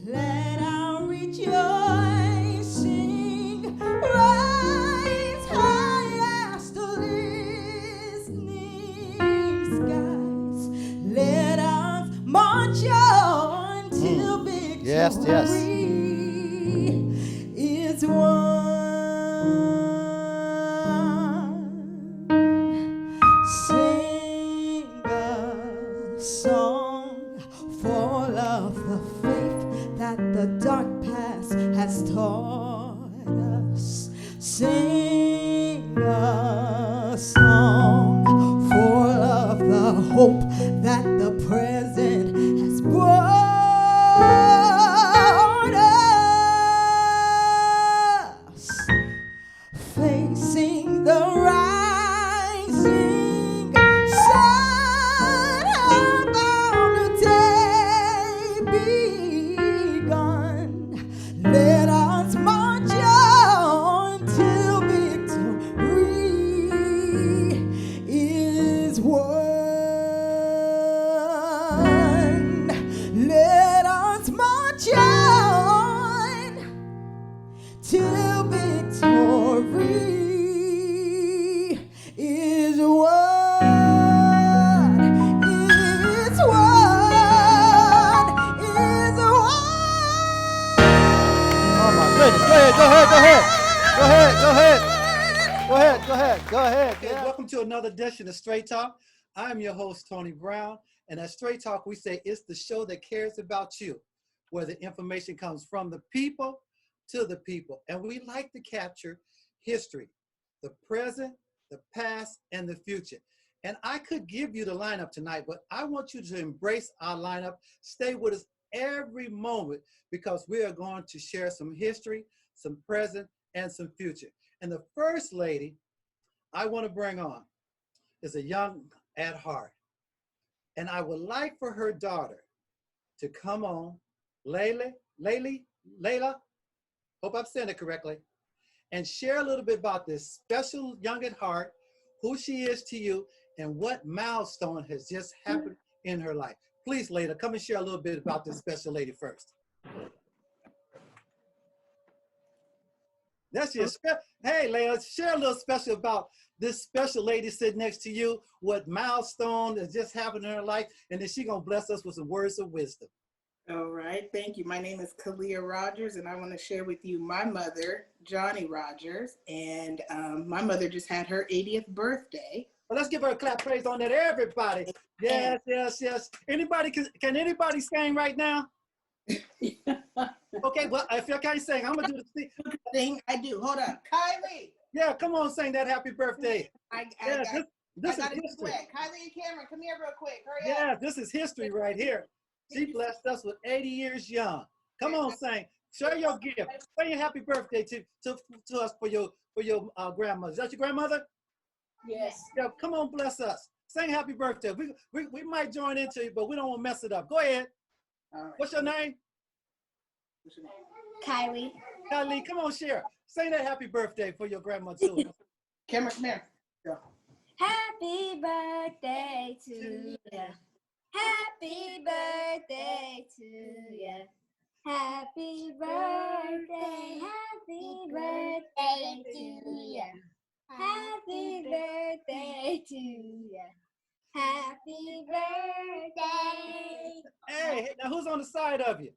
Let our rejoicing rise high as the listening skies. Let us march on till victory is won. Sing a song full of the faith that the dark past has taught us. Sing a song full of the hope that the present has brought us. Facing the rising sun, about the day begun. Let us march on till victory is won. Let us march on till victory is won. Is won. Is won. Oh my goodness. Go ahead. Okay, welcome to another edition of Straight Talk. I'm your host, Tony Brown, and at Straight Talk, we say it's the show that cares about you, where the information comes from the people to the people. And we like to capture history, the present, the past, and the future. And I could give you the lineup tonight, but I want you to embrace our lineup. Stay with us every moment because we are going to share some history, some present, and some future. And the first lady I want to bring on is a young at heart. And I would like for her daughter to come on, Layla, hope I'm saying it correctly, and share a little bit about this special young at heart, who she is to you, and what milestone has just happened in her life. Please, Layla, come and share a little bit about this special lady first. That's your hey, Layla, share a little special about this special lady sitting next to you, what milestone has just happened in her life, and then she's gonna bless us with some words of wisdom. All right, thank you. My name is Kalia Rogers, and I want to share with you my mother, Johnnie Rogers, and my mother just had her 80th birthday. Well, let's give her a clap praise on that, everybody. Yes. Anybody, can anybody sing right now? Okay, well, if you can't sing, I'm gonna do the thing. I do. Hold on, Kylie. Yeah, come on, sing that happy birthday. This is history. Kylie and Cameron, come here real quick. Hurry up. Yeah, this is history right here. She blessed us with 80 years young. Come on, sing. Share your gift. Say your happy birthday to us for your grandmother. Is that your grandmother? Yes. Yeah, come on, bless us. Sing happy birthday. We might join into it, but we don't want to mess it up. Go ahead. All right. What's your name? Kylie. Kylie, come on, share. Sing that happy birthday for your grandma too. Cameron, come here. Go. Happy birthday to you. Happy birthday to you. Happy birthday. Happy birthday to you. Happy birthday to you. Happy birthday. Hey, now who's on the side of you?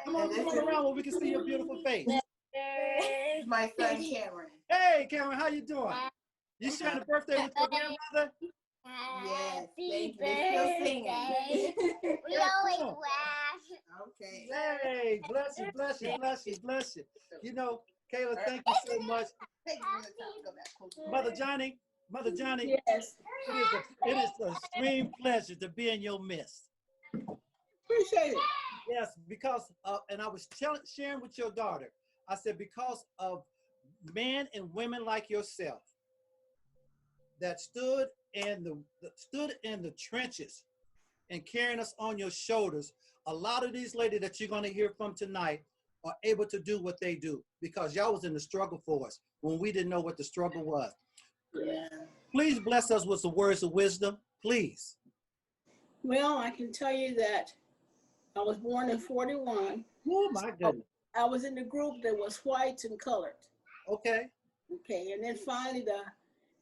Come on, come around where we can see your beautiful face. My son Cameron. Hey, Cameron, how you doing? You sharing the birthday with your grandmother? Yes, thank you. They're still singing. We always laugh. Okay. Hey, bless you. You know, Kayla, thank you so much. Mother Johnnie, yes. It is an extreme pleasure to be in your midst. Appreciate it. Yes, because, and I was sharing with your daughter, I said, because of men and women like yourself that stood in the trenches and carrying us on your shoulders, a lot of these ladies that you're going to hear from tonight are able to do what they do because y'all was in the struggle for us when we didn't know what the struggle was. Yeah. Please bless us with some words of wisdom, please. Well, I can tell you that I was born in 41. Oh my goodness. I was in the group that was whites and colored. Okay. Okay, and then finally I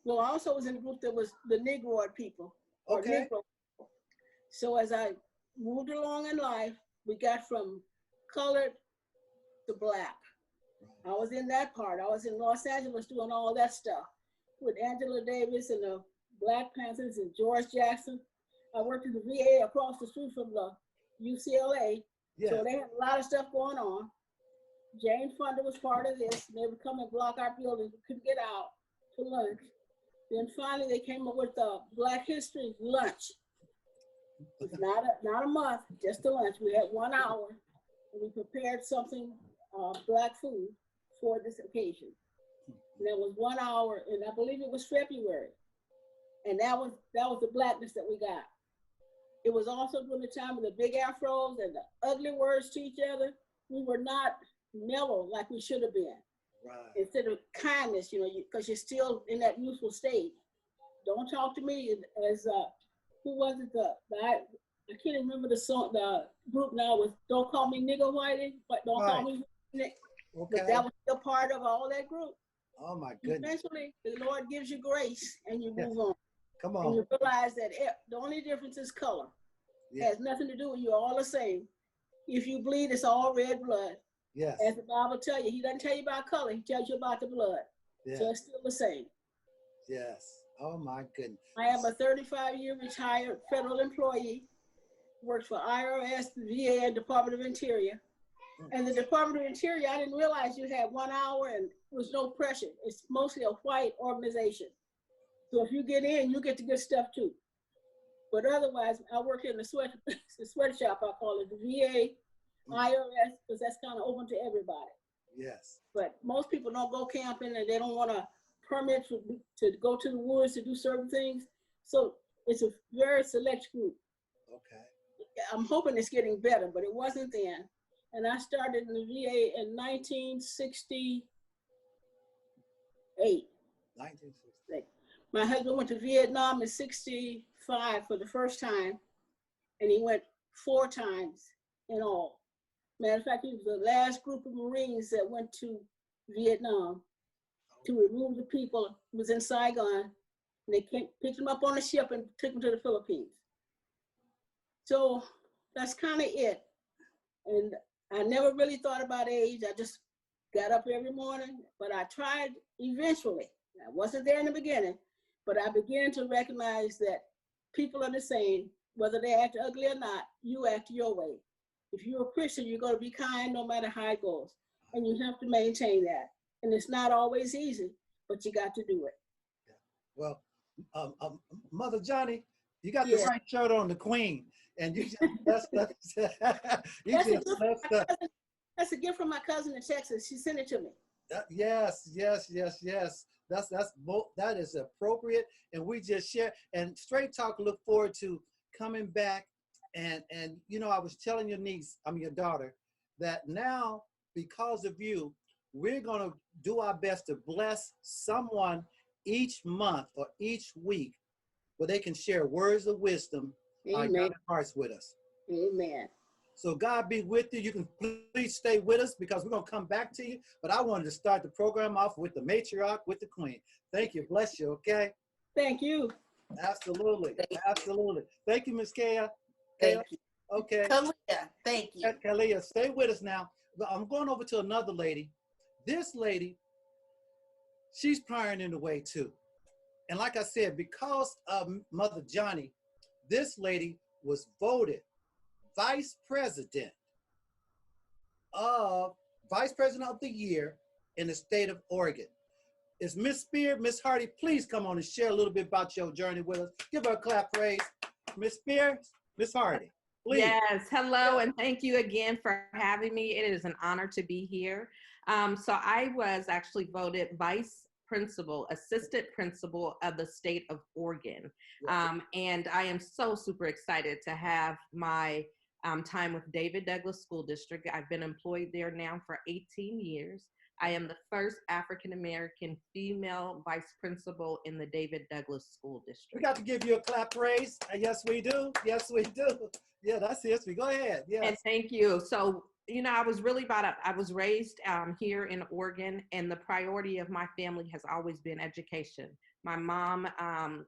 also was in the group that was the Negroid people. Or Okay. Negro. So as I moved along in life, we got from colored to black. I was in that part. I was in Los Angeles doing all that stuff with Angela Davis and the Black Panthers and George Jackson. I worked at the VA across the street from the UCLA. Yeah. So they had a lot of stuff going on. Jane Fonda was part of this. And they would come and block our building. We couldn't get out to lunch. Then finally they came up with Black History lunch. It's not a month, just a lunch. We had 1 hour and we prepared something, Black food for this occasion. And that was 1 hour, and I believe it was February. And that was the blackness that we got. It was also during the time of the big afros and the ugly words to each other. We were not mellow like we should have been. Right. Instead of kindness, because you're still in that youthful stage. Don't talk to me as who was it? I can't remember the song. The group now was "Don't Call Me Nigga Whitey," but don't call me Nick. Okay. But that was still part of all that group. Oh my goodness. Eventually, the Lord gives you grace, and you move on. Come And on. you realize that the only difference is color. It Yeah. has nothing to do with you. All the same. If you bleed, it's all red blood. Yes. As the Bible tells you, He doesn't tell you about color. He tells you about the blood. Yeah. So it's still the same. Yes. Oh my goodness. I am a 35-year retired federal employee. Worked for IRS, the VA, and Department of Interior. And the Department of Interior, I didn't realize you had 1 hour and there was no pressure. It's mostly a white organization. So if you get in, you get the good stuff too. But otherwise, I work in the sweatshop, I call it, the VA, IRS, because that's kind of open to everybody. Yes. But most people don't go camping and they don't want a permit to go to the woods to do certain things. So it's a very select group. Okay. I'm hoping it's getting better, but it wasn't then. And I started in the VA in 1968. 1960. My husband went to Vietnam in 65 for the first time, and he went 4 times in all. Matter of fact, he was the last group of Marines that went to Vietnam to remove the people. It was in Saigon, and they picked him up on a ship and took him to the Philippines. So that's kind of it. And I never really thought about age. I just got up every morning, but I tried eventually. I wasn't there in the beginning, but I began to recognize that people are the same, whether they act ugly or not, you act your way. If you're a Christian, you're going to be kind no matter how it goes. And you have to maintain that. And it's not always easy, but you got to do it. Well, Mother Johnny, you got the right shirt on, the Queen. And you just, that's a gift from my cousin in Texas. She sent it to me. Yes. That is appropriate. And we just share. And Straight Talk look forward to coming back. And I was telling your daughter, that now because of you, we're gonna do our best to bless someone each month or each week where they can share words of wisdom, Amen. hearts with us. Amen. So God be with you. You can please stay with us because we're going to come back to you. But I wanted to start the program off with the matriarch, with the Queen. Thank you. Bless you. Okay. Thank you. Absolutely. Absolutely. Thank you, Miss Kaya. Thank you. Okay. Kalia, thank you. Kalia, stay with us now. But I'm going over to another lady. This lady, she's pioneering the way too. And like I said, because of Mother Johnny, this lady was voted Vice President of the Year in the state of Oregon. Is Miss Spear, Miss Hardy, please come on and share a little bit about your journey with us. Give her a clap praise. Miss Spear, Miss Hardy, please. Yes, hello, and thank you again for having me. It is an honor to be here. So I was actually voted assistant principal of the state of Oregon. And I am so super excited to have my time with David Douglas School District. I've been employed there now for 18 years. I am the first African-American female vice principal in the David Douglas School District. We got to give you a clap praise. Yes, we do. Yes, we do. Yeah, that's history. Go ahead. And Yes. thank you. So, you know, I was really I was raised here in Oregon, and the priority of my family has always been education. My mom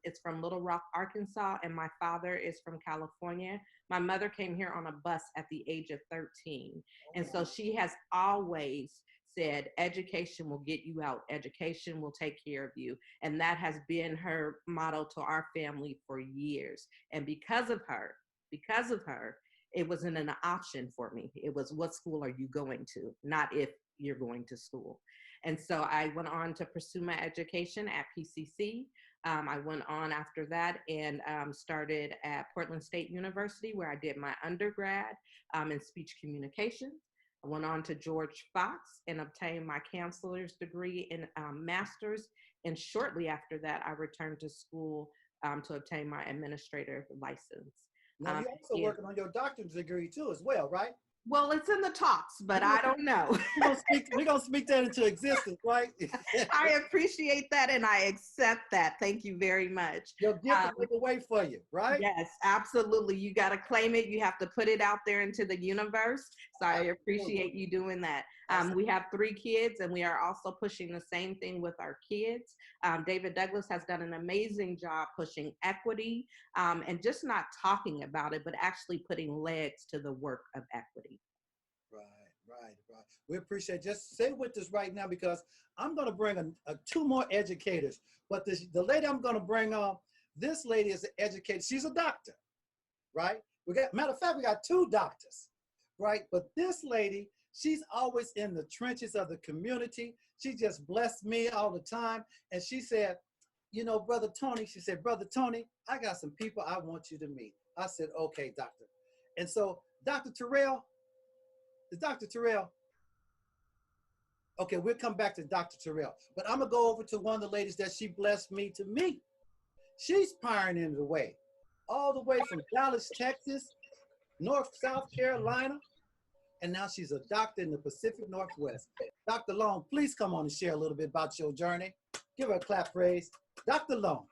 is from Little Rock, Arkansas, and my father is from California. My mother came here on a bus at the age of 13. And so she has always said, education will get you out. Education will take care of you. And that has been her motto to our family for years. And because of her, it wasn't an option for me. It was, what school are you going to? Not if you're going to school. And so I went on to pursue my education at PCC. I went on after that and started at Portland State University, where I did my undergrad in speech communication. I went on to George Fox and obtained my counselor's degree in master's. And shortly after that, I returned to school to obtain my administrator license. Now you're also working on your doctorate degree too, as well, right? Well, it's in the talks, but I don't know. We're gonna speak that into existence, right? I appreciate that and I accept that. Thank you very much. Your gift will make a way for you, right? Yes, absolutely. You got to claim it. You have to put it out there into the universe. So I appreciate you doing that. We have 3 kids, and we are also pushing the same thing with our kids. David Douglas has done an amazing job pushing equity and just not talking about it, but actually putting legs to the work of equity. Right. We appreciate it. Just stay with us right now, because I'm going to bring 2 more educators. But the lady I'm going to bring on, this lady is an educator. She's a doctor, right? Matter of fact, we got 2 doctors, right? But this lady, she's always in the trenches of the community. She just blessed me all the time. And she said, you know, Brother Tony, she said, Brother Tony, I got some people I want you to meet. I said, okay, doctor. And so Dr. Terrell, is Dr. Terrell? Okay, we'll come back to Dr. Terrell. But I'm going to go over to one of the ladies that she blessed me to meet. She's pioneering the way, all the way from Dallas, Texas, South Carolina, and now she's a doctor in the Pacific Northwest. Dr. Longe, please come on and share a little bit about your journey. Give her a clap praise. Dr. Longe.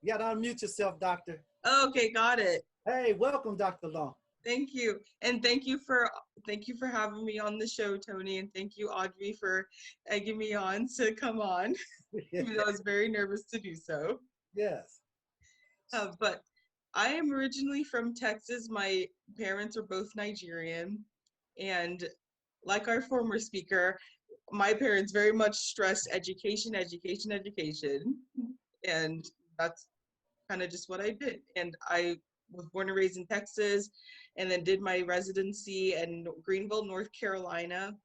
You gotta unmute yourself, doctor. Okay, got it. Hey, welcome, Dr. Longe. Thank you. And thank you for having me on the show, Tony. And thank you, Audrey, for egging me on to come on. Even though I was very nervous to do so. Yes. But I am originally from Texas. My parents are both Nigerian. And like our former speaker, my parents very much stressed education. And that's kind of just what I did. And I was born and raised in Texas, and then did my residency in Greenville, North Carolina.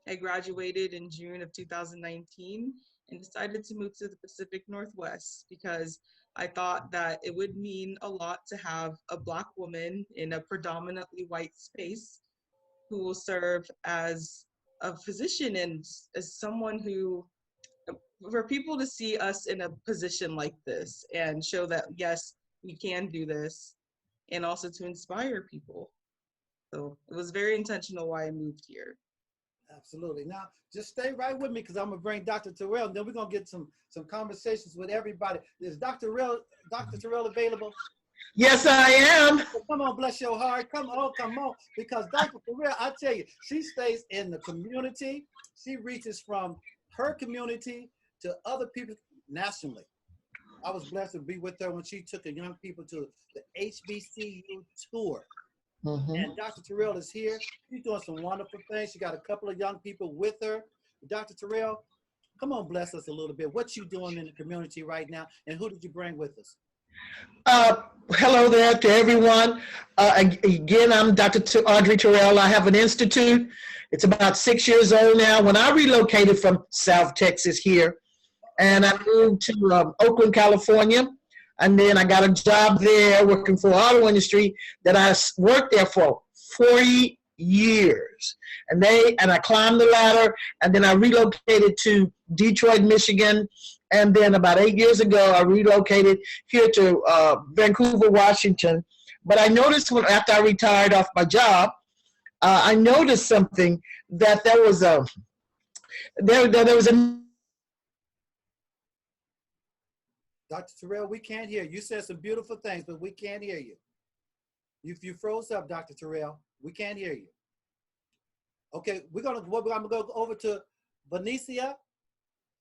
I graduated in June of 2019 and decided to move to the Pacific Northwest because I thought that it would mean a lot to have a Black woman in a predominantly white space who will serve as a physician and as someone who, for people to see us in a position like this and show that, yes, we can do this, and also to inspire people. So it was very intentional why I moved here. Absolutely. Now, just stay right with me, because I'm going to bring Dr. Terrell, and then we're going to get some conversations with everybody. Is Dr. Terrell available? Yes, I am. Come on, bless your heart. Come on. Because Dr. Terrell, I tell you, she stays in the community. She reaches from her community to other people nationally. I was blessed to be with her when she took the young people to the HBCU tour. And Dr. Terrell is here. She's doing some wonderful things. She got a couple of young people with her. Dr. Terrell, come on, bless us a little bit. What you doing in the community right now, and who did you bring with us? Hello there to everyone. Again, I'm Dr. Audrey Terrell. I have an institute. It's about 6 years old now. When I relocated from South Texas here, and I moved to Oakland, California, and then I got a job there working for the auto industry that I worked there for 40 years. And I climbed the ladder, and then I relocated to Detroit, Michigan. And then about 8 years ago, I relocated here to Vancouver, Washington. But I noticed after I retired off my job, I noticed something, that there was a Dr. Terrell, we can't hear you. You said some beautiful things, but we can't hear you. You froze up, Dr. Terrell. We can't hear you. Okay, I'm gonna go over to Vanessa.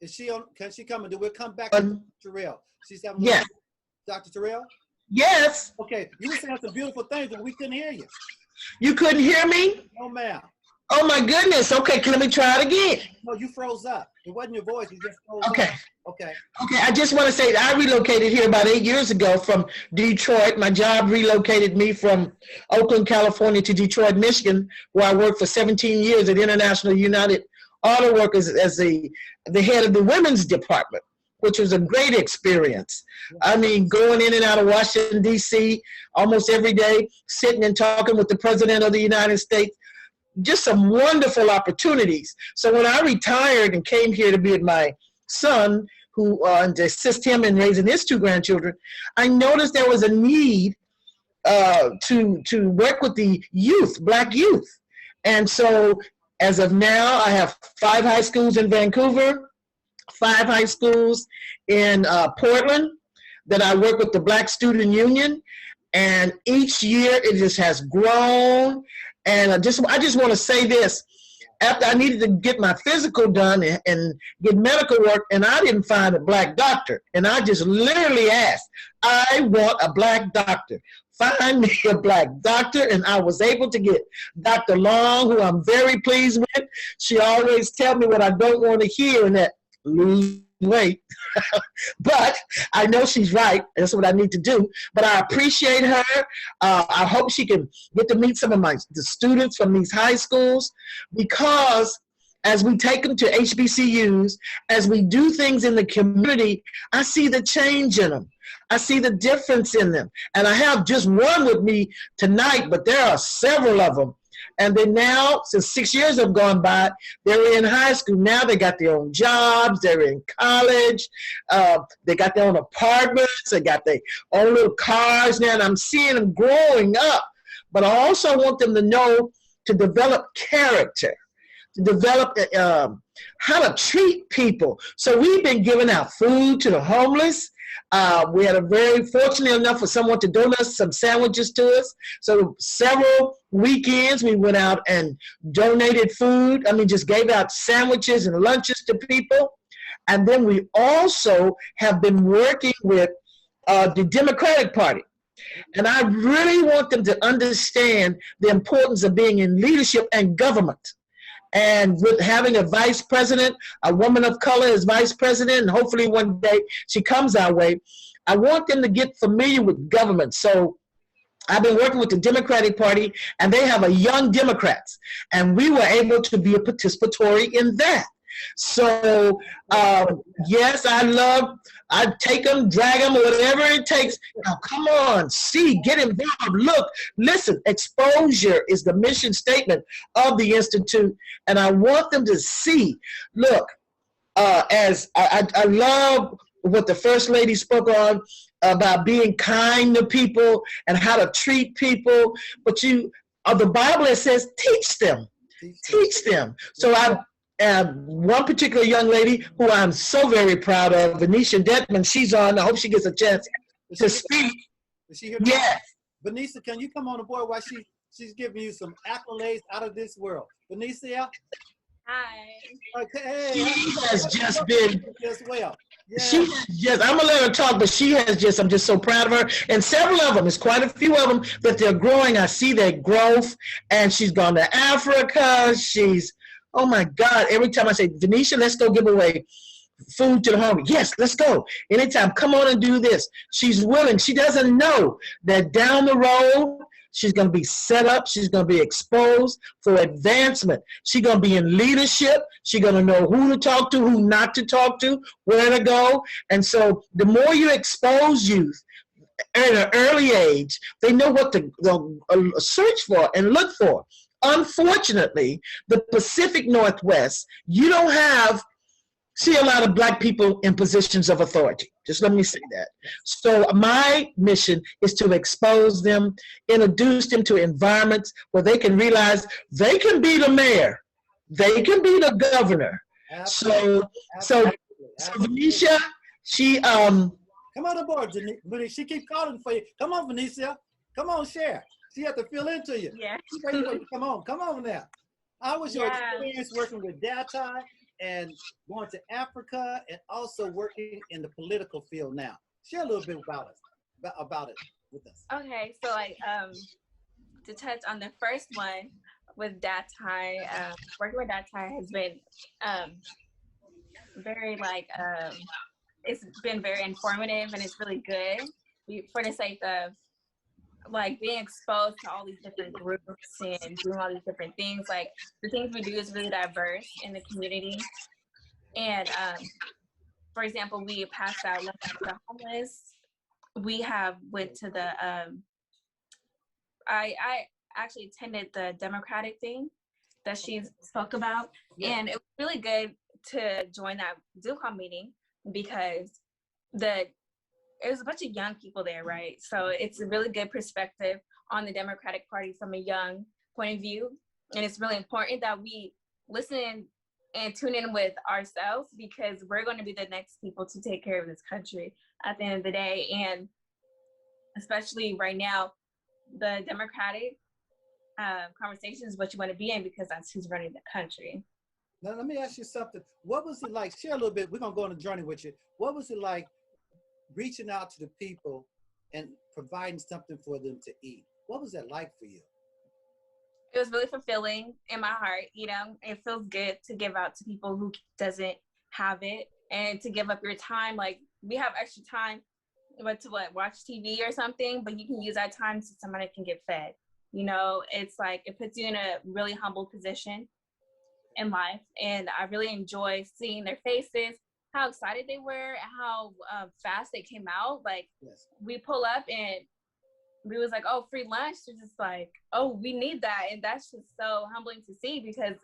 Is she on? Can she come? And we'll come back to Terrell. She's having. Yes. Dr. Terrell. Yes. Okay, you were saying some beautiful things, but we couldn't hear you. You couldn't hear me? No, ma'am. Oh my goodness. Okay, let me try it again. No, you froze up. It wasn't your voice. You just froze Okay. up. Okay. Okay, I just want to say I relocated here about 8 years ago from Detroit. My job relocated me from Oakland, California to Detroit, Michigan, where I worked for 17 years at International United Auto Workers as the head of the women's department, which was a great experience. I mean, going in and out of Washington, D.C. almost every day, sitting and talking with the President of the United States, just some wonderful opportunities. So when I retired and came here to be with my son, to assist him in raising his 2 grandchildren, I noticed there was a need to work with the youth, Black youth. And so as of now, I have 5 high schools in Vancouver, 5 high schools in Portland that I work with the Black Student Union. And each year it just has grown. And I just want to say this. After I needed to get my physical done and get medical work, and I didn't find a Black doctor. And I just literally asked, I want a Black doctor. Find me a Black doctor. And I was able to get Dr. Longe, who I'm very pleased with. She always tells me what I don't want to hear, and that lose weight. But I know she's right. That's what I need to do. But I appreciate her. I hope she can get to meet some of the students from these high schools, because as we take them to HBCUs, as we do things in the community, I see the change in them. I see the difference in them. And I have just one with me tonight, but there are several of them. And then now, since 6 years have gone by, they're in high school. Now they got their own jobs. They're in college. They got their own apartments. They got their own little cars now. And I'm seeing them growing up. But I also want them to know to develop character, to develop how to treat people. So we've been giving out food to the homeless. We had a very fortunate enough for someone to donate some sandwiches to us. So several weekends we went out and donated food. I mean, just gave out sandwiches and lunches to people. And then we also have been working with the Democratic Party. And I really want them to understand the importance of being in leadership and government. And with having a vice president, a woman of color as vice president, and hopefully one day she comes our way, I want them to get familiar with government. So I've been working with the Democratic Party, and they have a Young Democrats, and we were able to be a participatory in that. So yes, I take them, drag them, whatever it takes. Now, come on, get involved. Look, listen, exposure is the mission statement of the Institute, and I want them to see, look, as I love what the First Lady spoke on about being kind to people and how to treat people, but the Bible, it says, teach them. So one particular young lady who I'm so very proud of, Vanessa Dedmond, she's on. I hope she gets a chance to speak. Is she here? Yes. Vanessa, can you come on the board while she's giving you some accolades out of this world? Vanessa? Hi. Okay. She has just been. As well. Yeah. She has just, I'm gonna let her talk, but she has just, I'm just so proud of her. And several of them, there's quite a few of them that they're growing. I see their growth, and she's gone to Africa. Oh my God, every time I say, Vanessa, let's go give away food to the hungry. Yes, let's go. Anytime, come on and do this. She's willing. She doesn't know that down the road, she's going to be set up. She's going to be exposed for advancement. She's going to be in leadership. She's going to know who to talk to, who not to talk to, where to go. And so the more you expose youth at an early age, they know what to search for and look for. Unfortunately, the Pacific Northwest, you don't see a lot of Black people in positions of authority. Just let me say that. So my mission is to expose them, introduce them to environments where they can realize they can be the mayor, they can be the governor. Absolutely. So Vanessa, Come on aboard, Vanessa. She keep calling for you. Come on, Vanessa. Come on, share. She had to fill into you. Yeah. She's waiting for you. Come on now. How was your Yeah. experience working with D.A.T.I and going to Africa and also working in the political field now? Share a little bit about it with us. Okay, so like to touch on the first one with D.A.T.I, working with D.A.T.I has been very like it's been very informative and it's really good for the sake of like being exposed to all these different groups and doing all these different things. Like the things we do is really diverse in the community. And for example, we passed out lunch to the homeless. We have went to the I actually attended the Democratic thing that she spoke about, and it was really good to join that Zoom call meeting because it was a bunch of young people there, right? So it's a really good perspective on the Democratic Party from a young point of view. And it's really important that we listen and tune in with ourselves because we're going to be the next people to take care of this country at the end of the day. And especially right now, the Democratic conversation is what you want to be in because that's who's running the country. Now, let me ask you something. What was it like? Share a little bit. We're going to go on a journey with you. What was it like reaching out to the people and providing something for them to eat? What was that like for you? It was really fulfilling in my heart. You know, it feels good to give out to people who doesn't have it and to give up your time. Like we have extra time, watch TV or something, but you can use that time so somebody can get fed. You know, it's like, it puts you in a really humble position in life. And I really enjoy seeing their faces, how excited they were, how fast they came out. Like we pull up and we was like, oh, free lunch. They're just like, oh, we need that. And that's just so humbling to see because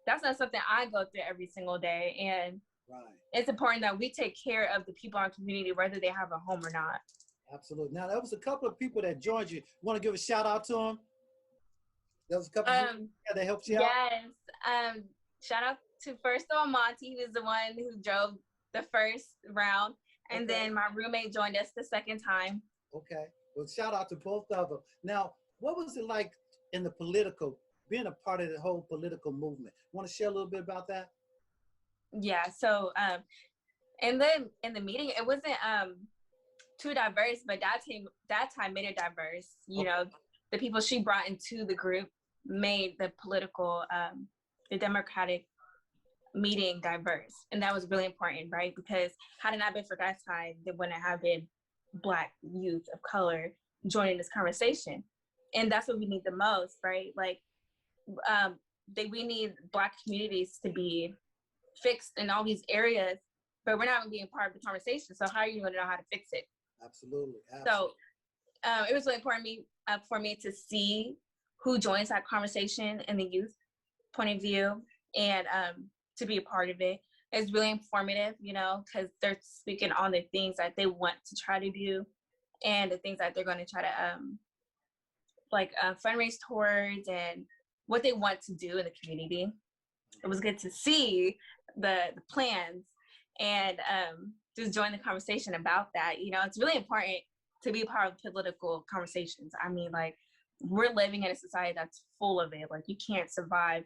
that's not something I go through every single day. And it's important that we take care of the people in our community, whether they have a home or not. Absolutely. Now, there was a couple of people that joined you. Want to give a shout out to them? There was a couple of people that helped you out? Yes. Shout out to first of all, Monty, who was the one who drove the first round. And then my roommate joined us the second time. Okay. Well, shout out to both of them. Now, what was it like in the being a part of the whole political movement? Want to share a little bit about that? Yeah. So, in the meeting, it wasn't too diverse, but that time made it diverse. You know, the people she brought into the group made the political, the Democratic meeting diverse, and that was really important, right? Because had it not been for that time, there wouldn't have been Black youth of color joining this conversation, and that's what we need the most, right? Like, we need Black communities to be fixed in all these areas, but we're not being part of the conversation. So how are you going to know how to fix it? Absolutely. So it was really important for me to see who joins that conversation in the youth point of view and to be a part of it. It's really informative, you know, because they're speaking on the things that they want to try to do and the things that they're going to try to fundraise towards and what they want to do in the community. It was good to see the plans and just join the conversation about that. You know, it's really important to be part of political conversations. I mean, like, we're living in a society that's full of it. Like, you can't survive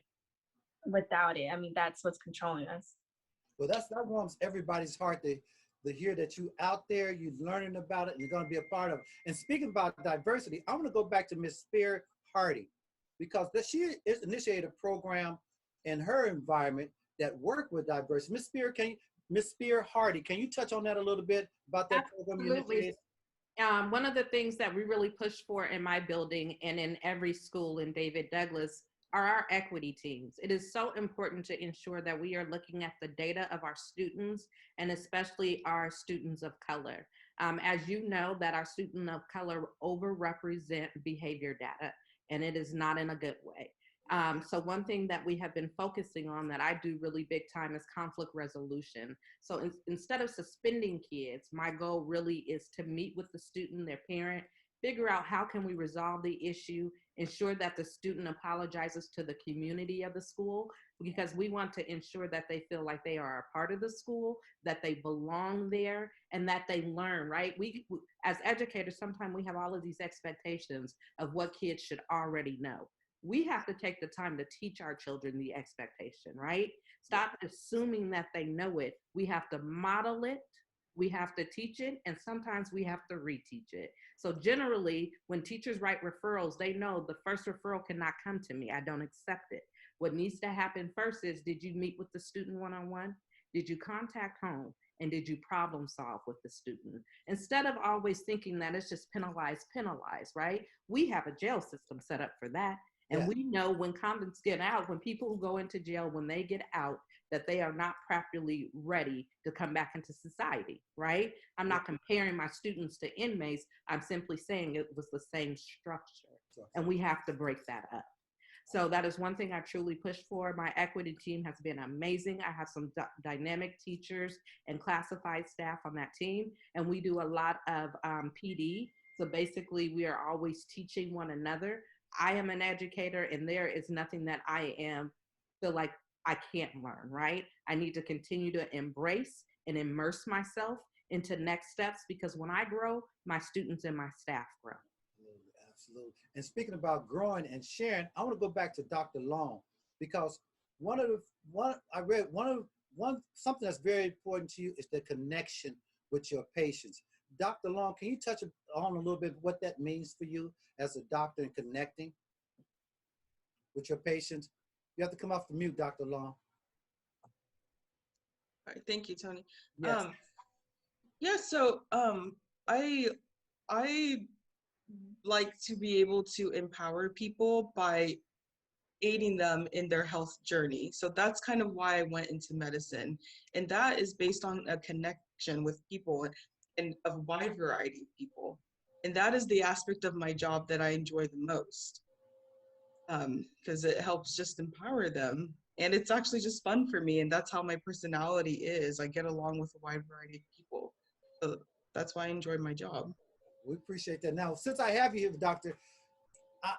without it. I mean, that's what's controlling us. Well, that warms everybody's heart to hear that you out there, you're learning about it, and you're going to be a part of it. And speaking about diversity, I want to go back to Miss Spear Hardy, because she initiated a program in her environment that work with diversity. Miss Spear Hardy, can you touch on that a little bit about that program you initiated? One of the things that we really push for in my building and in every school in David Douglas are our equity teams. It is so important to ensure that we are looking at the data of our students and especially our students of color. As you know, that our students of color overrepresent behavior data, and it is not in a good way. So one thing that we have been focusing on that I do really big time is conflict resolution. So instead of suspending kids, my goal really is to meet with the student, their parent, figure out how can we resolve the issue, ensure that the student apologizes to the community of the school, because we want to ensure that they feel like they are a part of the school, that they belong there, and that they learn, right? We as educators, sometimes we have all of these expectations of what kids should already know. We have to take the time to teach our children the expectation, right? Stop assuming that they know it. We have to model it, we have to teach it, and sometimes we have to reteach it. So generally, when teachers write referrals, they know the first referral cannot come to me. I don't accept it. What needs to happen first is, did you meet with the student one-on-one? Did you contact home? And did you problem solve with the student? Instead of always thinking that it's just penalize, right? We have a jail system set up for that. And we know when convicts get out, when people who go into jail, when they get out, that they are not properly ready to come back into society, right? I'm not comparing my students to inmates. I'm simply saying it was the same structure, and we have to break that up. So that is one thing I truly push for. My equity team has been amazing. I have some dynamic teachers and classified staff on that team, and we do a lot of PD. So basically, we are always teaching one another. I am an educator, and there is nothing that I feel like I can't learn, right? I need to continue to embrace and immerse myself into next steps, because when I grow, my students and my staff grow. Absolutely. And speaking about growing and sharing, I want to go back to Dr. Longe, because something that's very important to you is the connection with your patients. Dr. Longe, can you touch on a little bit what that means for you as a doctor and connecting with your patients? You have to come off the mute, Dr. Longe. All right, thank you, Tony. Yes. So I like to be able to empower people by aiding them in their health journey. So that's kind of why I went into medicine. And that is based on a connection with people and a wide variety of people. And that is the aspect of my job that I enjoy the most, because it helps just empower them. And it's actually just fun for me. And that's how my personality is. I get along with a wide variety of people. So that's why I enjoy my job. We appreciate that. Now, since I have you here, Doctor,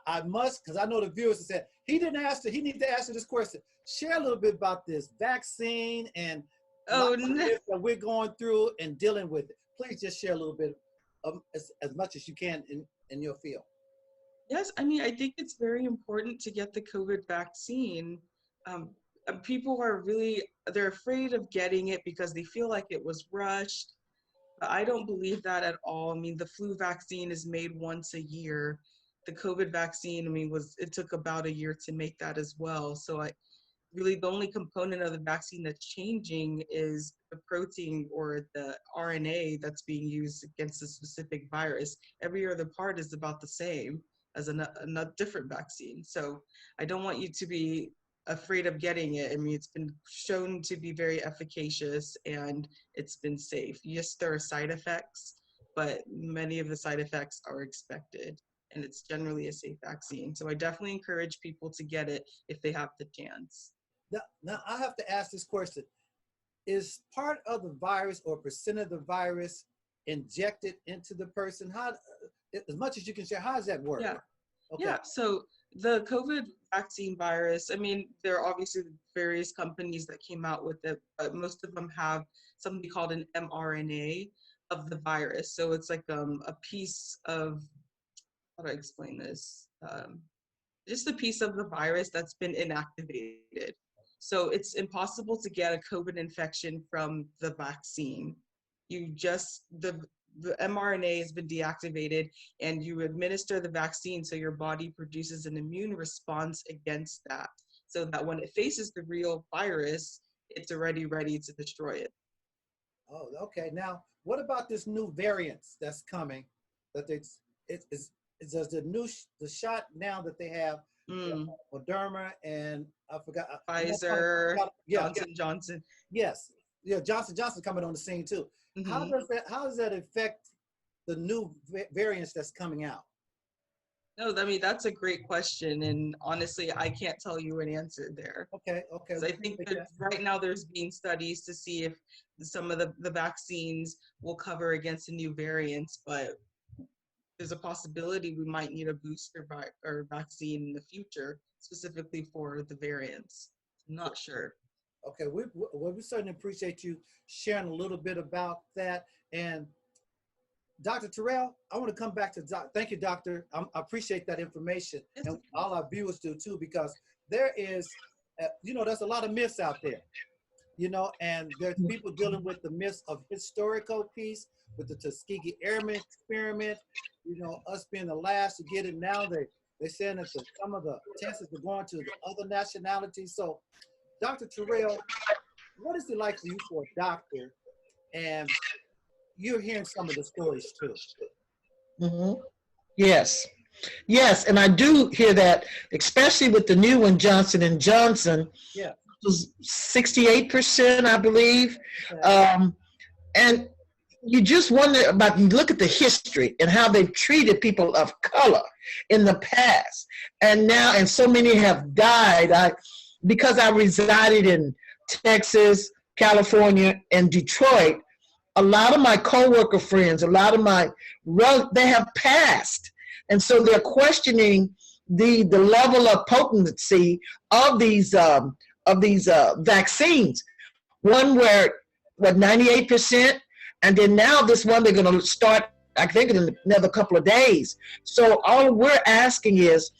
I must, because I know the viewers have said, he didn't answer, he needs to answer this question. Share a little bit about this vaccine and that we're going through and dealing with it. Please just share a little bit of as much as you can in your field. Yes, I mean, I think it's very important to get the COVID vaccine. People are they're afraid of getting it because they feel like it was rushed. But I don't believe that at all. I mean, the flu vaccine is made once a year. The COVID vaccine, I mean, it took about a year to make that as well. So really the only component of the vaccine that's changing is the protein or the RNA that's being used against a specific virus. Every other part is about the same as a different vaccine. So I don't want you to be afraid of getting it. I mean, it's been shown to be very efficacious and it's been safe. Yes, there are side effects, but many of the side effects are expected, and it's generally a safe vaccine. So I definitely encourage people to get it if they have the chance. Now I have to ask this question. Is part of the virus or percent of the virus injected into the person? How, as much as you can share, how does that work? Yeah. Okay. Yeah, so the COVID vaccine virus, I mean, there are obviously various companies that came out with it, but most of them have something called an mRNA of the virus. So it's like a piece of, how do I explain this? Just a piece of the virus that's been inactivated. So it's impossible to get a COVID infection from the vaccine. The mRNA has been deactivated, and you administer the vaccine so your body produces an immune response against that, so that when it faces the real virus, it's already ready to destroy it. Oh, okay. Now, what about this new variants that's coming? That is the shot now that they have, Moderna and I forgot Pfizer, Johnson. Yes, Johnson coming on the scene too. Mm-hmm. How does that affect the new variants that's coming out? No, I mean, that's a great question, and honestly, I can't tell you an answer there. Okay. I think that right now there's being studies to see if some of the vaccines will cover against the new variants, but there's a possibility we might need a booster or vaccine in the future, specifically for the variants. I'm not sure. Okay, we certainly appreciate you sharing a little bit about that. And Dr. Terrell, I want to come back to thank you, Doctor. I appreciate that information, and all our viewers do too, because there is, there's a lot of myths out there, and there's people dealing with the myths of historical piece with the Tuskegee Airmen experiment, us being the last to get it. Now they're saying that some of the tests are going to the other nationalities. So, Dr. Terrell, what is it like for you for a doctor? And you're hearing some of the stories too. Mm-hmm. Yes, and I do hear that, especially with the new one, Johnson & Johnson. Yeah. It was 68%, I believe. And you just wonder about, you look at the history and how they've treated people of color in the past. And now, and so many have died. Because I resided in Texas, California, and Detroit, a lot of my coworker friends, a lot of my they have passed. And so they're questioning the level of potency of these vaccines. One where, 98%, and then now this one they're going to start, I think, in another couple of days. So all we're asking is,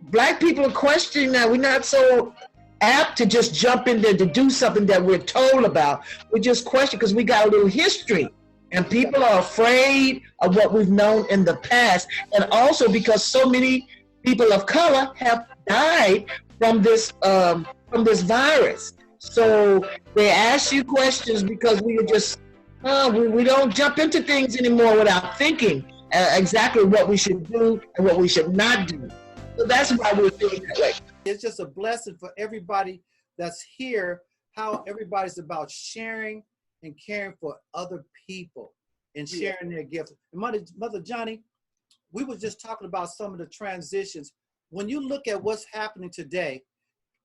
Black people are questioning that. We're not so apt to just jump in there to do something that we're told about. We just question because we got a little history, and people are afraid of what we've known in the past, and also because so many people of color have died from this virus. So they ask you questions because we are just we don't jump into things anymore without thinking exactly what we should do and what we should not do. So that's why we're doing that way. It's just a blessing for everybody that's here, how everybody's about sharing and caring for other people and sharing their gifts. And Mother Johnnie, we were just talking about some of the transitions. When you look at what's happening today,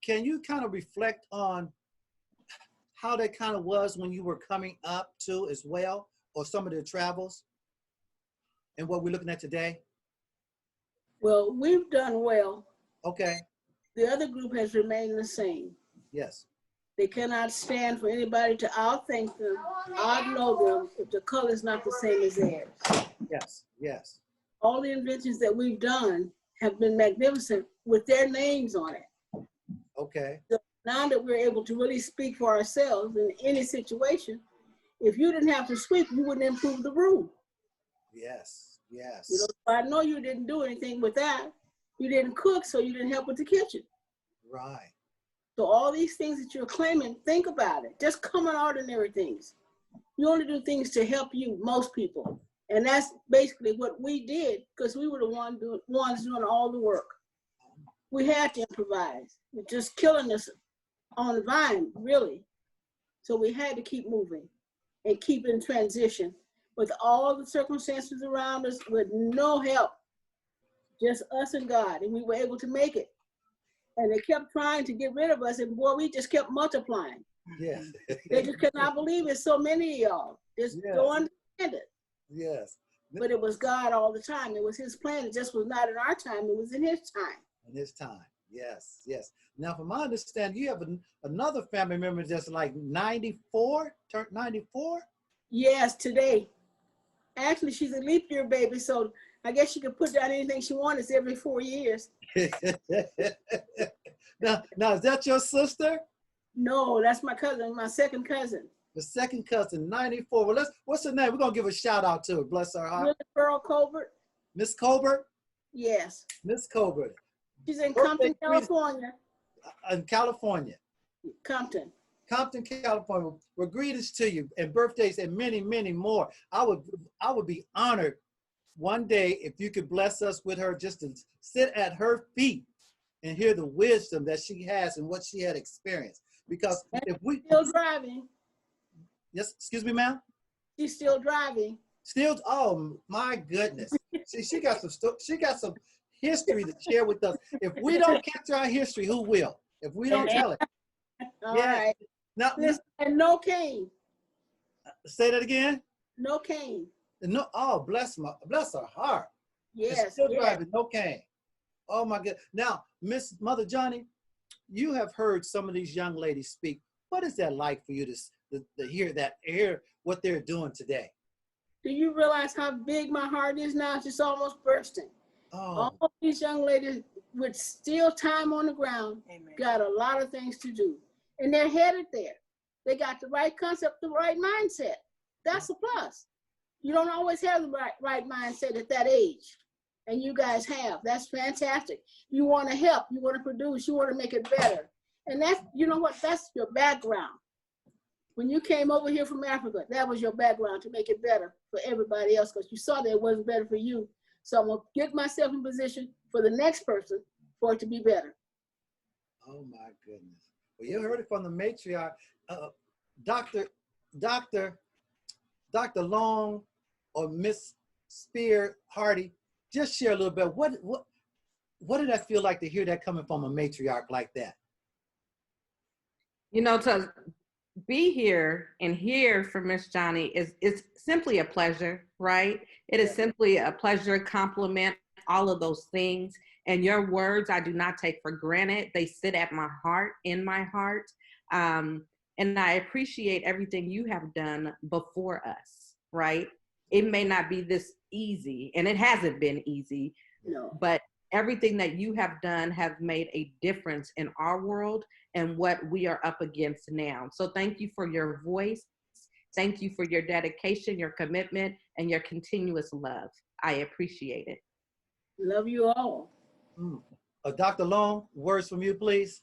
can you kind of reflect on how that kind of was when you were coming up too as well, or some of the travels and what we're looking at today? Well, we've done well. Okay. The other group has remained the same. Yes. They cannot stand for anybody to outthink them, outknow them if the color is not the same as theirs. Yes, yes. All the inventions that we've done have been magnificent with their names on it. Okay. So now that we're able to really speak for ourselves in any situation, if you didn't have to sweep, you wouldn't improve the room. Yes, yes. I know you didn't do anything with that. You didn't cook, so you didn't help with the kitchen. Right. So all these things that you're claiming, think about it. Just common ordinary things. You only do things to help you, most people. And that's basically what we did, because we were the ones doing all the work. We had to improvise. It's just killing us on the vine, really. So we had to keep moving and keep in transition with all the circumstances around us, with no help, just us and God, and we were able to make it. And they kept trying to get rid of us, and boy, we just kept multiplying. Yes. They just could not believe it. So many of y'all just don't understand it. Yes. But it was God all the time. It was his plan. It just was not in our time. It was in his time. In his time. Yes, yes. Now, from my understanding, you have another family member that's like 94, turned 94? Yes, today. Actually, she's a leap year baby, so I guess she could put down anything she wants every 4 years. Now, is that your sister? No, that's my cousin, my second cousin. The second cousin, 94. Well, what's her name? We're going to give a shout out to her. Bless her heart. Pearl Colbert. Miss Colbert? Yes. Miss Colbert. She's in Compton, California. In California. Compton, California. Well, greetings to you, and birthdays, and many, many more. I would be honored one day if you could bless us with her, just to sit at her feet and hear the wisdom that she has and what she had experienced. Because if we still driving. Yes, excuse me, ma'am. She's still driving. Still, oh my goodness. See, she got some history to share with us. If we don't capture our history, who will? If we don't tell it. All right. Now, and no cane. Say that again. No cane. No, oh, bless her heart. Yes, And still yes. driving, no cane. Oh my God. Now, Miss Mother Johnny, you have heard some of these young ladies speak. What is that like for you to hear what they're doing today? Do you realize how big my heart is now? It's just almost bursting. Oh, All these young ladies with still time on the ground Amen. got a lot of things to do. And they're headed there. They got the right concept, the right mindset. That's a plus. You don't always have the right mindset at that age. And you guys have. That's fantastic. You want to help. You want to produce. You want to make it better. And that's, you know what? That's your background. When you came over here from Africa, that was your background to make it better for everybody else, because you saw that it wasn't better for you. So I'm going to get myself in position for the next person for it to be better. oh my goodness. Well, you heard it from the matriarch. Dr. Long or Miss Spear Hardy, just share a little bit. What did that feel like to hear that coming from a matriarch like that? You know, to be here and hear from Miss Johnny is simply a pleasure, right? It is simply a pleasure, compliment, all of those things. And your words, I do not take for granted. They sit at my heart, in my heart. And I appreciate everything you have done before us, right? It may not be this easy, and it hasn't been easy, but everything that you have done have made a difference in our world and what we are up against now. So thank you for your voice. Thank you for your dedication, your commitment, and your continuous love. I appreciate it. Love you all. Dr. Long, words from you, please.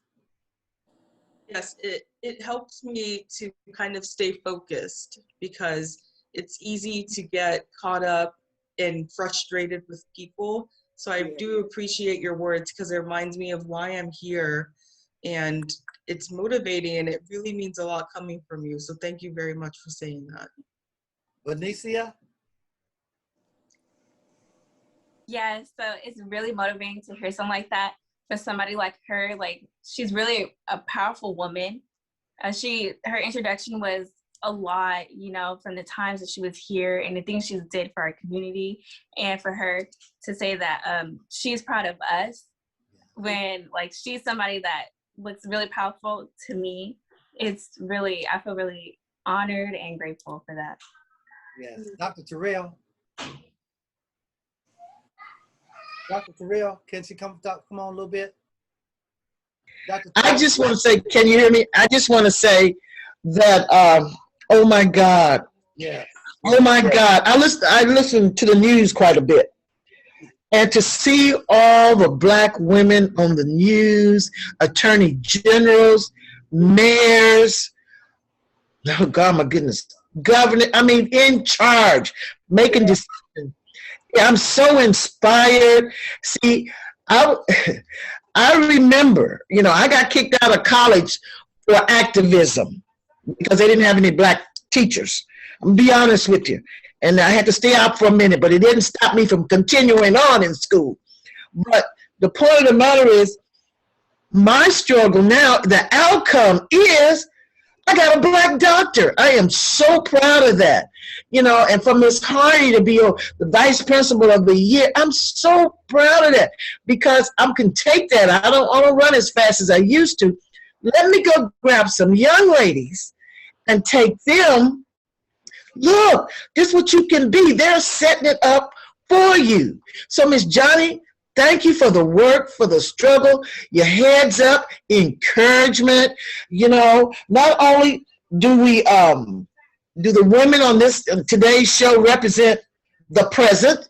Yes, it helps me to kind of stay focused, because it's easy to get caught up and frustrated with people. So I do appreciate your words, because it reminds me of why I'm here, and it's motivating, and it really means a lot coming from you. So thank you very much for saying that. Vanessa? Yeah, so it's really motivating to hear something like that for somebody like her. Like, she's really a powerful woman. Her introduction was a lot, you know, from the times that she was here and the things she did for our community, and for her to say that she's proud of us when, like, she's somebody that looks really powerful to me. It's really, I feel really honored and grateful for that. Yes. Dr. Terrell? Dr. Terrell, can she come on a little bit? I just want to say, can you hear me? I just want to say that, oh my God. Yeah. Oh my God. I listen to the news quite a bit. And to see all the Black women on the news, attorney generals, mayors, oh God, my goodness, governor, I mean, in charge, making decisions. I'm so inspired. See, I remember, you know, I got kicked out of college for activism because they didn't have any Black teachers. I'm gonna be honest with you. And I had to stay out for a minute, but it didn't stop me from continuing on in school. But the point of the matter is, my struggle now, the outcome is I got a Black doctor. I am so proud of that. You know, and for Miss Hardy to be the vice principal of the year, I'm so proud of that, because I can take that. I don't want to run as fast as I used to. Let me go grab some young ladies and take them. Look, this is what you can be. They're setting it up for you. So, Miss Johnny, thank you for the work, for the struggle, your heads up, encouragement. You know, not only do we do the women on today's show represent the present,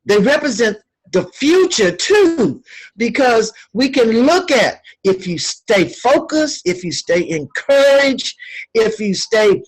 they represent the future too, because we can look at, if you stay focused, if you stay encouraged, if you stay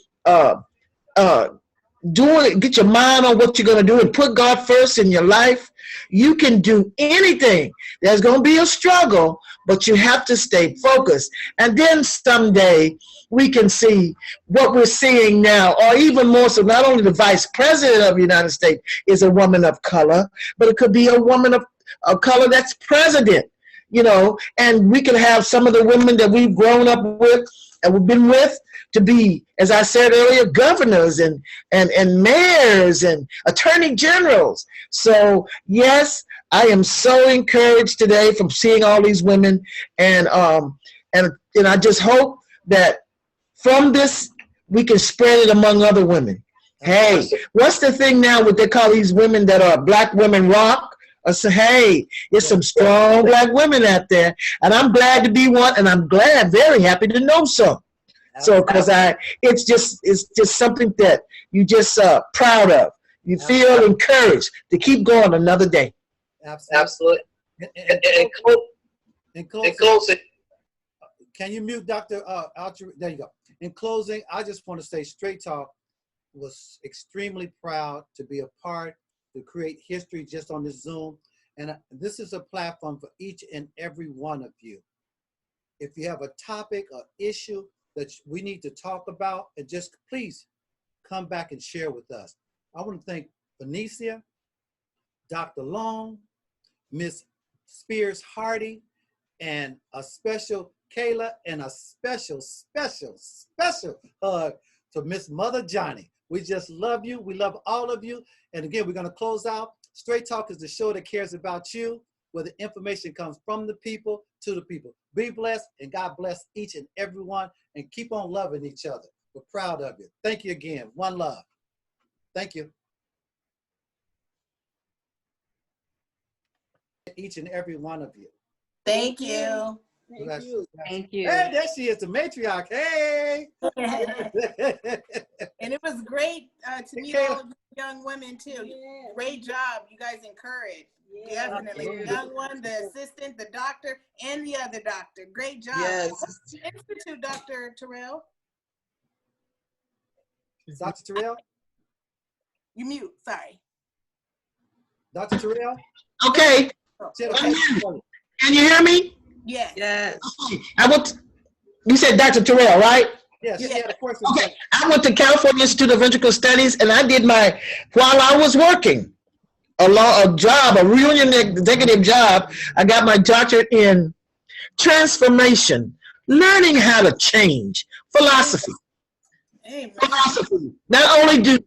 get your mind on what you're going to do and put God first in your life, you can do anything. There's going to be a struggle, but you have to stay focused. And then someday we can see what we're seeing now, or even more so, not only the vice president of the United States is a woman of color, but it could be a woman of color that's president. you know, and we can have some of the women that we've grown up with and we've been with to be, as I said earlier, governors and mayors and attorney generals. So yes, I am so encouraged today from seeing all these women, and I just hope that from this we can spread it among other women. Hey, what's the thing now? What they call these women that are Black women rock? I say, hey, there's some strong Black women out there, and I'm glad to be one, and I'm glad, very happy to know some. So, because it's just something that you just proud of. You feel encouraged to keep going another day. Absolutely. In closing, can you mute Dr. Audrey? There you go. In closing, I just want to say Straight Talk was extremely proud to be a part, to create history just on this Zoom. And this is a platform for each and every one of you. If you have a topic or issue that we need to talk about, and just please come back and share with us. I want to thank Vanessa, Dr. Longe, Miss Spears Hardy, and a special Kayla, and a special hug to Miss Mother Johnny. We just love you. We love all of you. And again, we're going to close out. Straight Talk is the show that cares about you, where the information comes from the people to the people. Be blessed, and God bless each and every one, and keep on loving each other. We're proud of you. Thank you again. One love. Thank you. Each and every one of you. Thank you. Thank you. Thank you. Hey, there she is, the matriarch. Hey. And it was great to meet all of you young women too. Yeah. Great job. You guys encouraged. Yeah. Definitely. The young one, the assistant, the doctor, and the other doctor. Great job. Yes. What's the Institute, Dr. Terrell? Dr. Terrell? You mute. Sorry. Dr. Terrell? Okay, can you hear me? Yes. Yes. You said Dr. Terrell, right? Yes, she had a question. Okay, I went to California Institute of Ventricular Studies, and I did while I was working, a real executive job, I got my doctorate in transformation, learning how to change, philosophy. Amen. Philosophy. Not only do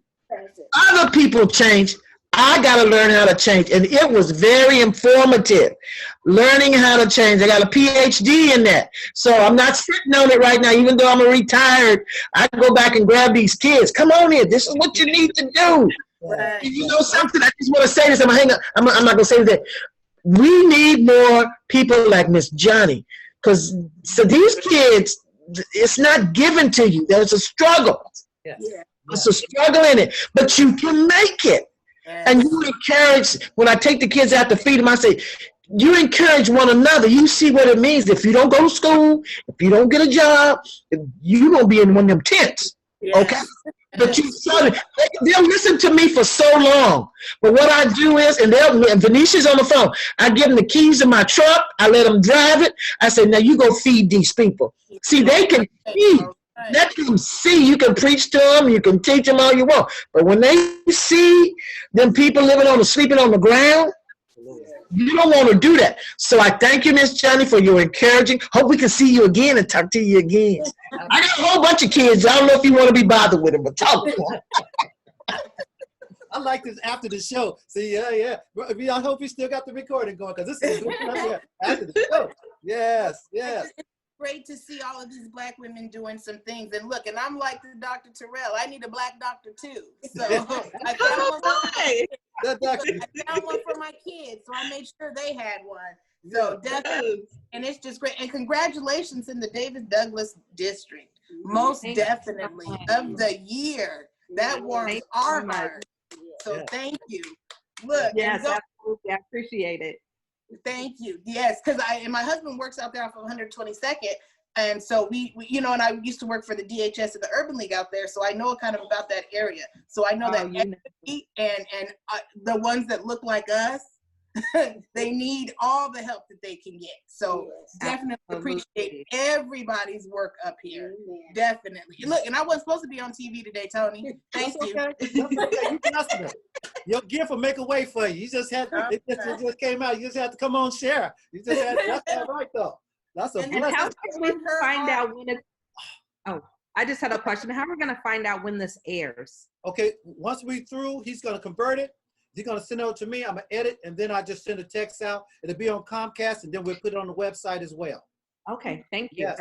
other people change, I got to learn how to change. And it was very informative, learning how to change. I got a PhD in that. So I'm not sitting on it right now, even though I'm retired. I go back and grab these kids. Come on in. This is what you need to do. Right. You know something? I just want to say this. I'm not going to say that. We need more people like Miss Johnny. So these kids, it's not given to you. There's a struggle. Yes. Yeah. There's a struggle in it. But you can make it. And you encourage, when I take the kids out to feed them, I say, you encourage one another. You see what it means. If you don't go to school, if you don't get a job, you're going to be in one of them tents. Yeah. Okay? But they'll listen to me for so long. But what I do is, and Venetia's on the phone, I give them the keys to my truck. I let them drive it. I say, now you go feed these people. See, they can feed. Let them see. You can preach to them. You can teach them all you want. But when they see them people sleeping on the ground, you don't want to do that. So I thank you, Miss Johnny, for your encouraging. Hope we can see you again and talk to you again. I got a whole bunch of kids. I don't know if you want to be bothered with them, but talk to them. I like this after the show. See, yeah. I hope you still got the recording going, because this is a good stuff after the show. Yes. It's great to see all of these Black women doing some things. And look, and I'm like the Dr. Terrell. I need a Black doctor too. So I found one for my kids. So I made sure they had one. So definitely, and it's just great. And congratulations in the Davis Douglas district. Most definitely of the year. That warms our heart. So thank you. Look. Yes, absolutely. I appreciate it. Thank you. Yes, because and my husband works out there off of 122nd. And so we and I used to work for the DHS of the Urban League out there. So I know kind of about that area. So I know that and the ones that look like us, they need all the help that they can get. So definitely appreciate everybody's work up here. Definitely. Look, and I wasn't supposed to be on TV today, Tony. Thank you. Okay. Your gift will make a way for you. You just had it just came out. You just have to come on, share. You just had that's all right though. That's a blessing. How can we find out when it's? Oh, I just had a question. How are we going to find out when this airs? Okay, once we through, he's going to convert it. He's going to send it over to me. I'm going to edit, and then I just send a text out. It'll be on Comcast, and then we'll put it on the website as well. Okay, thank you. Yes.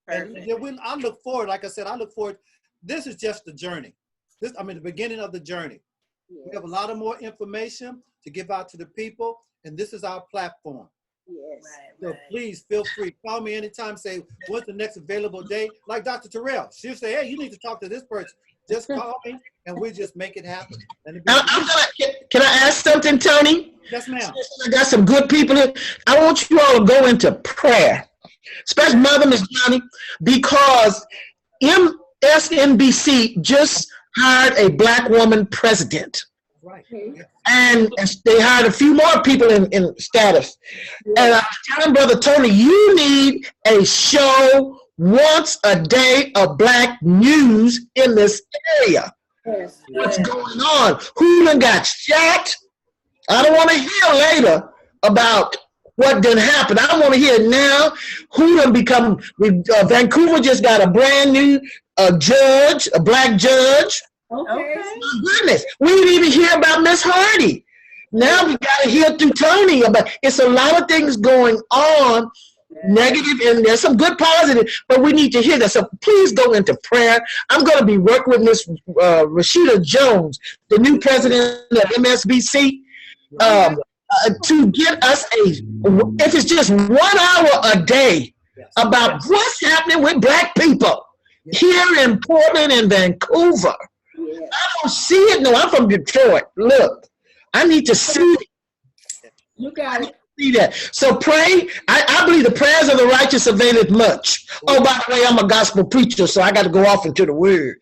And then I look forward, like I said, I look forward. This is just the journey. The beginning of the journey. Yes. We have a lot of more information to give out to the people, and this is our platform. Yes. So please feel free. Call me anytime. Say, what's the next available day? Like Dr. Terrell. She'll say, hey, you need to talk to this person. Just call me, and we just make it happen. Can I ask something, Tony? Yes, ma'am. I got some good people here. I want you all to go into prayer, especially Mother Miss Johnnie, because MSNBC just hired a Black woman president. Right. And they hired a few more people in status. And I was telling Brother Tony, you need a show once a day of Black news in this area. Yes. What's going on? Who done got shot? I don't want to hear later about what didn't happen. I want to hear now who done become. Vancouver just got a brand new judge, a Black judge. Okay. My goodness, we didn't even hear about Miss Hardy. Now we got to hear through Tony about. It's a lot of things going on, negative, and there's some good positive, but we need to hear that. So please go into prayer. I'm going to be working with Miss Rashida Jones, the new president of MSBC, to get us if it's just 1 hour a day about what's happening with Black people here in Portland and Vancouver. I don't see it. No, I'm from Detroit. Look, I need to see it. You got it. See that. So pray. I believe the prayers of the righteous availeth much. Oh, by the way, I'm a gospel preacher, so I got to go off into the word.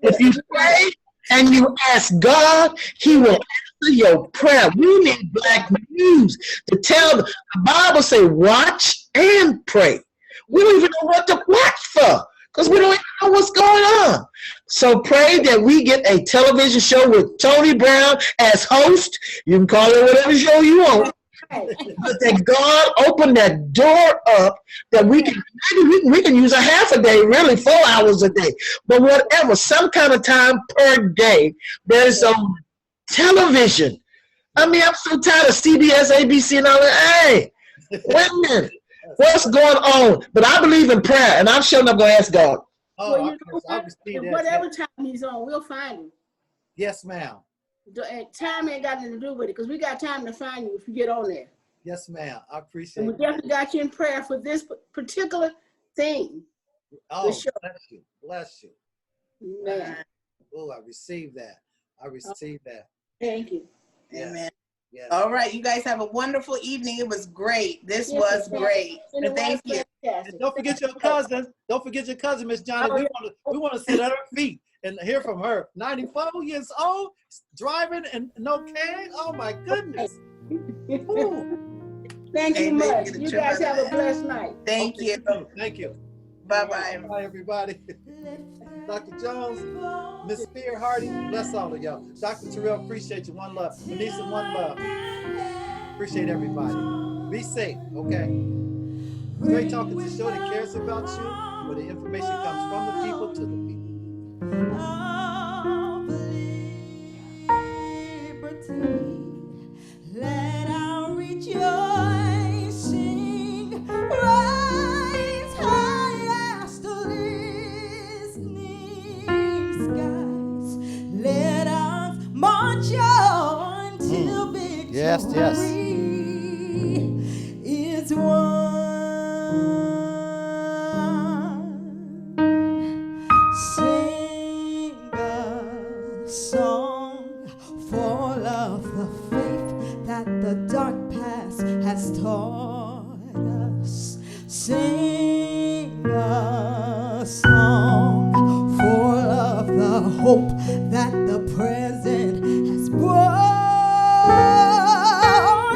If you pray and you ask God, He will answer your prayer. We need Black news to tell. The Bible say, watch and pray. We don't even know what to watch for, because we don't even know what's going on. So pray that we get a television show with Tony Brown as host. You can call it whatever show you want. But that God open that door up that we can use a half a day, really 4 hours a day. But whatever, some kind of time per day, there's on television. I mean, I'm so tired of CBS, ABC, and all that. Hey, wait a minute. What's going on? But I believe in prayer, and I'm sure I'm going to ask God. Well, whatever time he's on, we'll find him. Yes, ma'am. Time ain't got nothing to do with it, because we got time to find you if you get on there. Yes, ma'am. I appreciate it. And we definitely got you in prayer for this particular thing. Oh, bless you. Bless you. Man. Oh, I received that. I received that. Thank you. Yes. Amen. Yes. All right, you guys have a wonderful evening. It was great. This was great. And thank you. And don't forget your cousin. Don't forget your cousin, Miss Johnnie. We want to sit at her feet and hear from her. 94 years old, driving and no cane. Oh my goodness. Thank you much. You guys have a blessed night. Thank you. Thank you. Bye-bye. Bye, everybody. Dr. Jones, Miss Spear Hardy, bless all of y'all. Dr. Terrell, appreciate you. One love. Vanessa, one love. Appreciate everybody. Be safe, okay? Straight Talk is a show that cares about you, where the information comes from the people to the people. Let our rejoicing rise high as the listening skies. Let us march on till victory is won. Sing a song full of the faith that the dark past has taught us. Sing a song full of the hope that the present has brought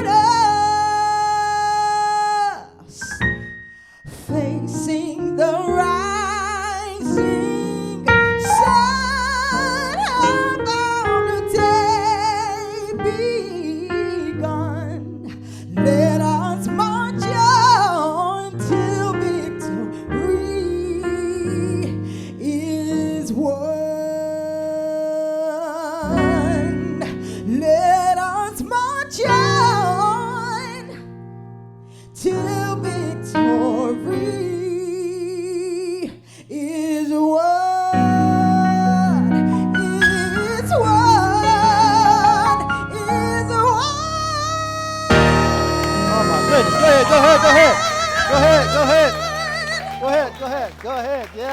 us.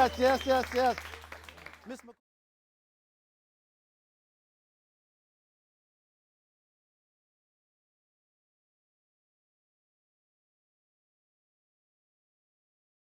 yes, yes, yes, yes. Miss